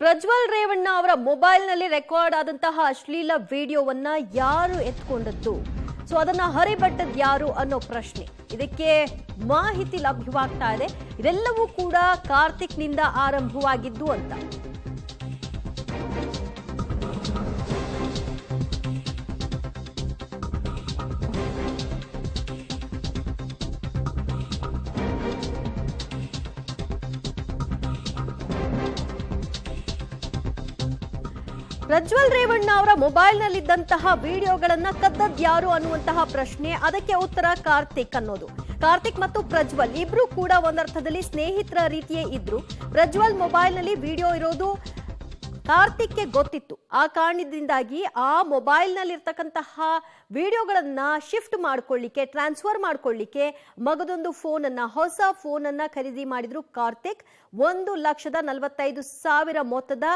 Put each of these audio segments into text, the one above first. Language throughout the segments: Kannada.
ಪ್ರಜ್ವಲ್ ರೇವಣ್ಣ ಅವರ ಮೊಬೈಲ್ನಲ್ಲಿ ರೆಕಾರ್ಡ್ ಆದಂತಹ ಅಶ್ಲೀಲ ವಿಡಿಯೋವನ್ನ ಯಾರು ಎತ್ಕೊಂಡದ್ದು, ಸೊ ಅದನ್ನ ಹರಿಬಿಟ್ಟದ್ದು ಯಾರು ಅನ್ನೋ ಪ್ರಶ್ನೆ. ಇದಕ್ಕೆ ಮಾಹಿತಿ ಲಭ್ಯವಾಗ್ತಾ ಇದೆ. ಇದೆಲ್ಲವೂ ಕೂಡ ಕಾರ್ತಿಕ್ ನಿಂದ ಆರಂಭವಾಗಿದ್ದು ಅಂತ. ಪ್ರಜ್ವಲ್ ರೇವಣ್ಣ ಅವರ ಮೊಬೈಲ್ನಲ್ಲಿದ್ದಂತಹ ವಿಡಿಯೋಗಳನ್ನ ಕದ್ದದ್ದು ಯಾರು ಅನ್ನುವಂತಹ ಪ್ರಶ್ನೆ. ಅದಕ್ಕೆ ಉತ್ತರ ಕಾರ್ತಿಕ್ ಅನ್ನೋದು. ಕಾರ್ತಿಕ್ ಮತ್ತು ಪ್ರಜ್ವಲ್ ಇಬ್ರು ಕೂಡ ಒಂದರ್ಥದಲ್ಲಿ ಸ್ನೇಹಿತರ ರೀತಿಯೇ ಇದ್ರು. ಪ್ರಜ್ವಲ್ ಮೊಬೈಲ್ನಲ್ಲಿ ವಿಡಿಯೋ ಇರೋದು ಕಾರ್ತಿಕ್ಗೆ ಗೊತ್ತಿತ್ತು. ಆ ಕಾರಣದಿಂದಾಗಿ ಆ ಮೊಬೈಲ್ನಲ್ಲಿರ್ತಕ್ಕಂತಹ ವಿಡಿಯೋಗಳನ್ನ ಶಿಫ್ಟ್ ಮಾಡ್ಕೊಳ್ಳಿಕ್ಕೆ, ಟ್ರಾನ್ಸ್ಫರ್ ಮಾಡ್ಕೊಳ್ಳಿಕ್ಕೆ ಮಗದೊಂದು ಹೊಸ ಫೋನನ್ನ ಖರೀದಿ ಮಾಡಿದ್ರು ಕಾರ್ತಿಕ್. 1,45,000 ಮೊತ್ತದ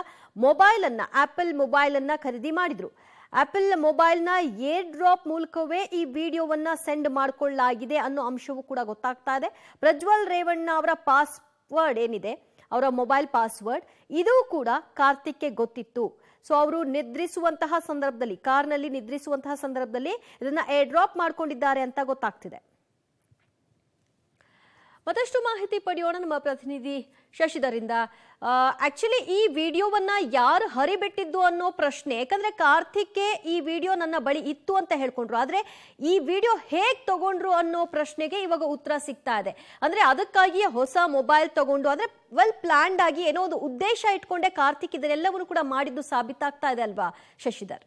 ಮೊಬೈಲ್ ಅನ್ನ, ಆಪಲ್ ಮೊಬೈಲ್ ಅನ್ನ ಖರೀದಿ ಮಾಡಿದ್ರು. ಆಪಲ್ ಮೊಬೈಲ್ನ ಏರ್ ಡ್ರಾಪ್ ಮೂಲಕವೇ ಈ ವಿಡಿಯೋವನ್ನ ಸೆಂಡ್ ಮಾಡಿಕೊಳ್ಳಲಾಗಿದೆ ಅನ್ನೋ ಅಂಶವೂ ಕೂಡ ಗೊತ್ತಾಗ್ತಾ ಇದೆ. ಪ್ರಜ್ವಲ್ ರೇವಣ್ಣ ಅವರ ಪಾಸ್ವರ್ಡ್ ಏನಿದೆ, ಅವರ ಮೊಬೈಲ್ ಪಾಸ್ವರ್ಡ್, ಇದು ಕೂಡ ಕಾರ್ತಿಕ್ಗೆ ಗೊತ್ತಿತ್ತು. ಸೊ ಅವರು ನಿದ್ರಿಸುವಂತಹ ಸಂದರ್ಭದಲ್ಲಿ, ಕಾರ್ನಲ್ಲಿ ನಿದ್ರಿಸುವಂತಹ ಸಂದರ್ಭದಲ್ಲಿ ಇದನ್ನ ಏರ್ ಡ್ರಾಪ್ ಮಾಡ್ಕೊಂಡಿದ್ದಾರೆ ಅಂತ ಗೊತ್ತಾಗ್ತಿದೆ. ಮತ್ತಷ್ಟು ಮಾಹಿತಿ ಪಡೆಯೋಣ ನಮ್ಮ ಪ್ರತಿನಿಧಿ ಶಶಿಧರಿಂದ. ಆಕ್ಚುಲಿ ಈ ವಿಡಿಯೋವನ್ನ ಯಾರು ಹರಿಬಿಟ್ಟಿದ್ದು ಅನ್ನೋ ಪ್ರಶ್ನೆ. ಯಾಕಂದ್ರೆ ಕಾರ್ತಿಕ್ಗೆ ಈ ವಿಡಿಯೋ ನನ್ನ ಬಳಿ ಇತ್ತು ಅಂತ ಹೇಳ್ಕೊಂಡ್ರು, ಆದ್ರೆ ಈ ವಿಡಿಯೋ ಹೇಗ್ ತಗೊಂಡ್ರು ಅನ್ನೋ ಪ್ರಶ್ನೆಗೆ ಇವಾಗ ಉತ್ತರ ಸಿಗ್ತಾ ಇದೆ. ಅಂದ್ರೆ ಅದಕ್ಕಾಗಿಯೇ ಹೊಸ ಮೊಬೈಲ್ ತಗೊಂಡು, ಅಂದ್ರೆ ವೆಲ್ ಪ್ಲಾನ್ಡ್ ಆಗಿ ಏನೋ ಒಂದು ಉದ್ದೇಶ ಇಟ್ಕೊಂಡೆ ಕಾರ್ತಿಕ್ ಇದನ್ನೆಲ್ಲವನ್ನು ಕೂಡ ಮಾಡಿದ್ದು ಸಾಬೀತಾಗ್ತಾ ಇದೆ ಅಲ್ವಾ ಶಶಿಧರ್?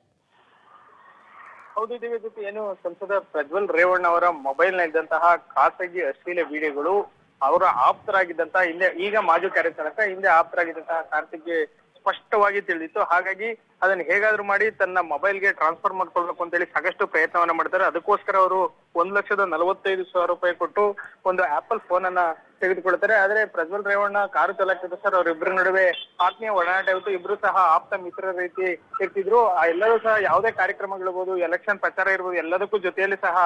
ಹೌದು ದಿವ್ಯ, ಜೊತೆ ಏನು ಸಂಸದ ಪ್ರಜ್ವಲ್ ರೇವಣ್ಣ ಅವರ ಮೊಬೈಲ್ ನ ಇದ್ದಂತಹ ಖಾಸಗಿ ಅಶ್ಲೀಲ ವಿಡಿಯೋಗಳು ಅವರ ಆಪ್ತರಾಗಿದ್ದಂತಹ ಈಗ ಮಾಜಿ ಕಾರ್ಯಚಾಲಕ ಹಿಂದೆ ಆಪ್ತರಾಗಿದ್ದಂತಹ ಕಾರ್ತಿಕ್ಗೆ ಸ್ಪಷ್ಟವಾಗಿ ತಿಳಿದಿತ್ತು. ಹಾಗಾಗಿ ಅದನ್ನ ಹೇಗಾದ್ರೂ ಮಾಡಿ ತನ್ನ ಮೊಬೈಲ್ಗೆ ಟ್ರಾನ್ಸ್ಫರ್ ಮಾಡ್ಕೊಳ್ಬೇಕು ಅಂತ ಹೇಳಿ ಸಾಕಷ್ಟು ಪ್ರಯತ್ನವನ್ನ ಮಾಡ್ತಾರೆ. ಅದಕ್ಕೋಸ್ಕರ ಅವರು 1,45,000 ರೂಪಾಯಿ ಕೊಟ್ಟು ಒಂದು ಆಪಲ್ ಫೋನ್ ಅನ್ನ ತೆಗೆದುಕೊಳ್ತಾರೆ. ಆದ್ರೆ ಪ್ರಜ್ವಲ್ ರೇವಣ್ಣ ಕಾರು ಚಾಲಕ ಸರ್, ಅವರಿಬ್ಬರ ನಡುವೆ ಆತ್ಮೀಯ ಒಡನಾಟ ಇತ್ತು. ಇಬ್ರು ಸಹ ಆಪ್ತ ಮಿತ್ರರ ರೀತಿ ಇರ್ತಿದ್ರು. ಎಲ್ಲರೂ ಸಹ ಯಾವುದೇ ಕಾರ್ಯಕ್ರಮಗಳಿರ್ಬೋದು, ಎಲೆಕ್ಷನ್ ಪ್ರಚಾರ ಇರ್ಬೋದು, ಎಲ್ಲದಕ್ಕೂ ಜೊತೆಯಲ್ಲಿ ಸಹ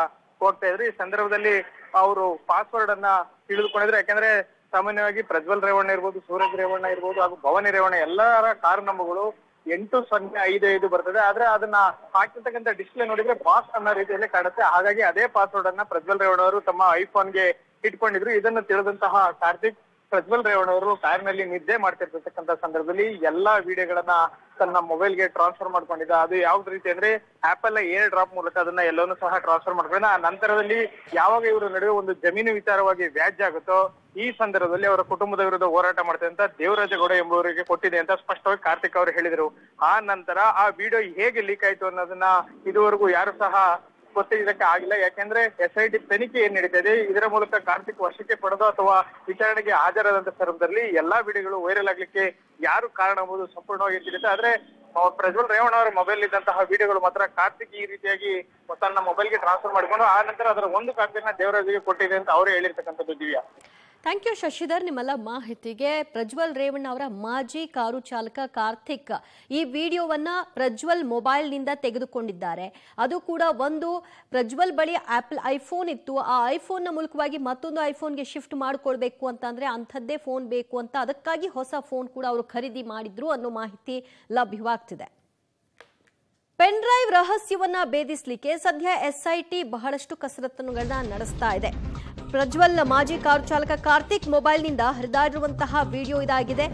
ಹೋಗ್ತಾ ಇದ್ರು. ಈ ಸಂದರ್ಭದಲ್ಲಿ ಅವರು ಪಾಸ್ವರ್ಡ್ ಅನ್ನ ತಿಳಿದುಕೊಂಡಿದ್ರು. ಯಾಕಂದ್ರೆ ಸಾಮಾನ್ಯವಾಗಿ ಪ್ರಜ್ವಲ್ ರೇವಣ್ಣ ಇರ್ಬೋದು, ಸೂರಜ್ ರೇವಣ್ಣ ಇರ್ಬೋದು, ಹಾಗೂ ಭವಾನಿ ರೇವಣ್ಣ ಎಲ್ಲರ ಕಾರ್ ನಂಬರ್ಗಳು 8055 ಬರ್ತದೆ. ಆದ್ರೆ ಅದನ್ನ ಹಾಕಿರ್ತಕ್ಕಂಥ ಡಿಸ್ಪ್ಲೇ ನೋಡಿದ್ರೆ ಬಾಸ್ ಅನ್ನೋ ರೀತಿಯಲ್ಲಿ ಕಾಣುತ್ತೆ. ಹಾಗಾಗಿ ಅದೇ ಪಾಸ್ವರ್ಡ್ ಅನ್ನ ಪ್ರಜ್ವಲ್ ರೇವಣ್ಣ ಅವರು ತಮ್ಮ ಐಫೋನ್ಗೆ ಇಟ್ಕೊಂಡಿದ್ರು. ಇದನ್ನು ತಿಳಿದಂತಹ ಕಾರ್ತಿಕ್ ಪ್ರಜ್ವಲ್ ರೇವಣ್ಣ ಅವರು ಕಾರ್ನಲ್ಲಿ ನಿದ್ದೆ ಮಾಡ್ತಿರ್ತಕ್ಕಂಥ ಸಂದರ್ಭದಲ್ಲಿ ಎಲ್ಲಾ ವಿಡಿಯೋಗಳನ್ನ ತನ್ನ ಮೊಬೈಲ್ಗೆ ಟ್ರಾನ್ಸ್ಫರ್ ಮಾಡ್ಕೊಂಡಿದ್ದ. ಅದು ಯಾವ್ದು ರೀತಿ ಅಂದ್ರೆ ಆಪಲ್ ಏರ್ ಡ್ರಾಪ್ ಮೂಲಕ ಅದನ್ನ ಎಲ್ಲವನ್ನೂ ಸಹ ಟ್ರಾನ್ಸ್ಫರ್ ಮಾಡ್ಕೊಂಡ. ಆ ನಂತರದಲ್ಲಿ ಯಾವಾಗ ಇವರ ನಡುವೆ ಒಂದು ಜಮೀನು ವಿಚಾರವಾಗಿ ವ್ಯಾಜ್ಯ ಆಗುತ್ತೋ, ಈ ಸಂದರ್ಭದಲ್ಲಿ ಅವರ ಕುಟುಂಬದ ವಿರುದ್ಧ ಹೋರಾಟ ಮಾಡ್ತಾರೆ ಅಂತ ದೇವರಾಜಗೌಡ ಎಂಬುವರಿಗೆ ಕೊಟ್ಟಿದೆ ಅಂತ ಸ್ಪಷ್ಟವಾಗಿ ಕಾರ್ತಿಕ್ ಅವರು ಹೇಳಿದರು. ಆ ನಂತರ ಆ ವಿಡಿಯೋ ಹೇಗೆ ಲೀಕ್ ಆಯ್ತು ಅನ್ನೋದನ್ನ ಇದುವರೆಗೂ ಯಾರು ಸಹ ಗೊತ್ತಿದ್ದಕ್ಕೆ ಆಗಿಲ್ಲ. ಯಾಕೆಂದ್ರೆ SIT ತನಿಖೆ ಏನ್ ನಡೀತಾ ಇದೆ, ಇದರ ಮೂಲಕ ಕಾರ್ತಿಕ್ ವಶಕ್ಕೆ ಪಡೆದು ಅಥವಾ ವಿಚಾರಣೆಗೆ ಹಾಜರಾದಂತ ಸಂದರ್ಭದಲ್ಲಿ ಎಲ್ಲಾ ವಿಡಿಯೋಗಳು ವೈರಲ್ ಆಗ್ಲಿಕ್ಕೆ ಯಾರು ಕಾರಣ ಎಂಬುದು ಸಂಪೂರ್ಣವಾಗಿ ತಿಳಿಯುತ್ತೆ. ಆದ್ರೆ ಪ್ರಜ್ವಲ್ ರೇವಣ್ಣ ಅವರ ಮೊಬೈಲ್ ಇದ್ದಂತಹ ವಿಡಿಯೋಗಳು ಮಾತ್ರ ಕಾರ್ತಿಕ್ ಈ ರೀತಿಯಾಗಿ ತನ್ನ ಮೊಬೈಲ್ಗೆ ಟ್ರಾನ್ಸ್ಫರ್ ಮಾಡಿಕೊಂಡು ಆ ನಂತರ ಅದರ ಒಂದು ಕಾಪಿಯನ್ನ ದೇವರಾಜಿಗೆ ಕೊಟ್ಟಿದೆ ಅಂತ ಅವರೇ ಹೇಳಿರ್ತಕ್ಕಂಥದ್ದು. ದಿವ್ಯಾ, ಥ್ಯಾಂಕ್ ಯು ಶಶಿಧರ್ ನಿಮ್ಮೆಲ್ಲ ಮಾಹಿತಿಗೆ. ಪ್ರಜ್ವಲ್ ರೇವಣ್ಣ ಅವರ ಮಾಜಿ ಕಾರು ಚಾಲಕ ಕಾರ್ತಿಕ್ ಈ ವಿಡಿಯೋವನ್ನ ಪ್ರಜ್ವಲ್ ಮೊಬೈಲ್ನಿಂದ ತೆಗೆದುಕೊಂಡಿದ್ದಾರೆ. ಅದು ಕೂಡ ಒಂದು ಪ್ರಜ್ವಲ್ ಬಳಿ ಆಪಲ್ ಐಫೋನ್ ಇತ್ತು. ಆ ಐಫೋನ್ನ ಮೂಲಕವಾಗಿ ಮತ್ತೊಂದು ಐಫೋನ್ಗೆ ಶಿಫ್ಟ್ ಮಾಡ್ಕೊಳ್ಬೇಕು ಅಂತಂದ್ರೆ ಅಂಥದ್ದೇ ಫೋನ್ ಬೇಕು ಅಂತ, ಅದಕ್ಕಾಗಿ ಹೊಸ ಫೋನ್ ಕೂಡ ಅವರು ಖರೀದಿ ಮಾಡಿದ್ರು ಅನ್ನೋ ಮಾಹಿತಿ ಲಭ್ಯವಾಗ್ತಿದೆ. ಪೆನ್ ಡ್ರೈವ್ ರಹಸ್ಯವನ್ನ ಭೇದಿಸಲಿಕ್ಕೆ ಸದ್ಯ SIT ಬಹಳಷ್ಟು ಕಸರತ್ತುಗಳನ್ನ ನಡೆಸ್ತಾ ಇದೆ. ಪ್ರಜ್ವಲ್ ಮಾಜಿ ಕಾರು ಚಾಲಕ ಕಾರ್ತಿಕ್ ಮೊಬೈಲ್ನಿಂದ ಹರಿದಾಡಿರುವಂತಹ ವಿಡಿಯೋ ಇದಾಗಿದೆ.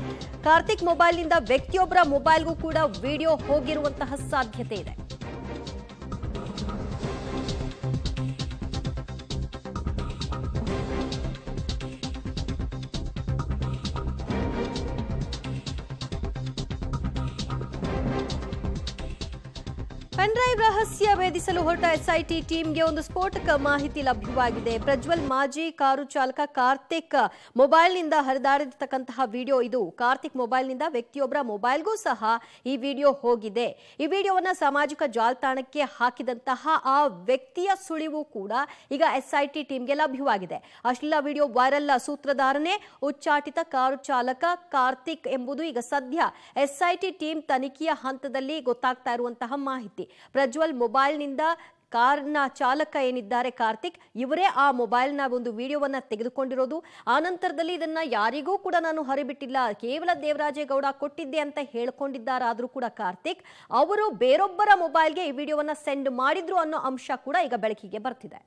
ಕಾರ್ತಿಕ್ ಮೊಬೈಲ್ನಿಂದ ವ್ಯಕ್ತಿಯೊಬ್ಬರ ಮೊಬೈಲ್ಗೂ ಕೂಡ ವಿಡಿಯೋ ಹೋಗಿರುವಂತಹ ಸಾಧ್ಯತೆ ಇದೆ. ಪೆನ್ ಡ್ರೈವ್ ರಹಸ್ಯ ಭೇದಿಸಲು ಹೊರಟ SIT ಟೀಮ್ಗೆ ಒಂದು ಸ್ಫೋಟಕ ಮಾಹಿತಿ ಲಭ್ಯವಾಗಿದೆ. ಪ್ರಜ್ವಲ್ ಮಾಜಿ ಕಾರು ಚಾಲಕ ಕಾರ್ತಿಕ್ ಮೊಬೈಲ್ನಿಂದ ಹರಿದಾಡಿರ್ತಕ್ಕಂತಹ ವಿಡಿಯೋ ಇದು. ಕಾರ್ತಿಕ್ ಮೊಬೈಲ್ನಿಂದ ವ್ಯಕ್ತಿಯೊಬ್ಬರ ಮೊಬೈಲ್ಗೂ ಸಹ ಈ ವಿಡಿಯೋ ಹೋಗಿದೆ. ಈ ವಿಡಿಯೋವನ್ನ ಸಾಮಾಜಿಕ ಜಾಲತಾಣಕ್ಕೆ ಹಾಕಿದಂತಹ ಆ ವ್ಯಕ್ತಿಯ ಸುಳಿವು ಕೂಡ ಈಗ SIT ಟೀಮ್ಗೆ ಲಭ್ಯವಾಗಿದೆ. ಅಶ್ಲೀಲ ವಿಡಿಯೋ ವೈರಲ್ ಸೂತ್ರಧಾರನೇ ಉಚ್ಚಾಟಿತ ಕಾರು ಚಾಲಕ ಕಾರ್ತಿಕ್ ಎಂಬುದು ಈಗ ಸದ್ಯ SIT ಟೀಮ್ ತನಿಖೆಯ ಹಂತದಲ್ಲಿ ಗೊತ್ತಾಗ್ತಾ ಇರುವಂತಹ ಮಾಹಿತಿ. ಪ್ರಜ್ವಲ್ ಮೊಬೈಲ್ನಿಂದ ಕಾರ್ನ ಚಾಲಕ ಏನಿದ್ದಾರೆ ಕಾರ್ತಿಕ್, ಇವರೇ ಆ ಮೊಬೈಲ್ನ ಒಂದು ವಿಡಿಯೋವನ್ನ ತೆಗೆದುಕೊಂಡಿರೋದು. ಆ ನಂತರದಲ್ಲಿ ಇದನ್ನ ಯಾರಿಗೂ ಕೂಡ ನಾನು ಹರಿಬಿಟ್ಟಿಲ್ಲ, ಕೇವಲ ದೇವರಾಜೇಗೌಡ ಕೊಟ್ಟಿದ್ದೆ ಅಂತ ಹೇಳ್ಕೊಂಡಿದ್ದಾರಾದ್ರೂ ಕೂಡ ಕಾರ್ತಿಕ್ ಅವರು ಬೇರೊಬ್ಬರ ಮೊಬೈಲ್ಗೆ ಈ ವಿಡಿಯೋವನ್ನ ಸೆಂಡ್ ಮಾಡಿದ್ರು ಅನ್ನೋ ಅಂಶ ಕೂಡ ಈಗ ಬೆಳಕಿಗೆ ಬರ್ತಿದೆ.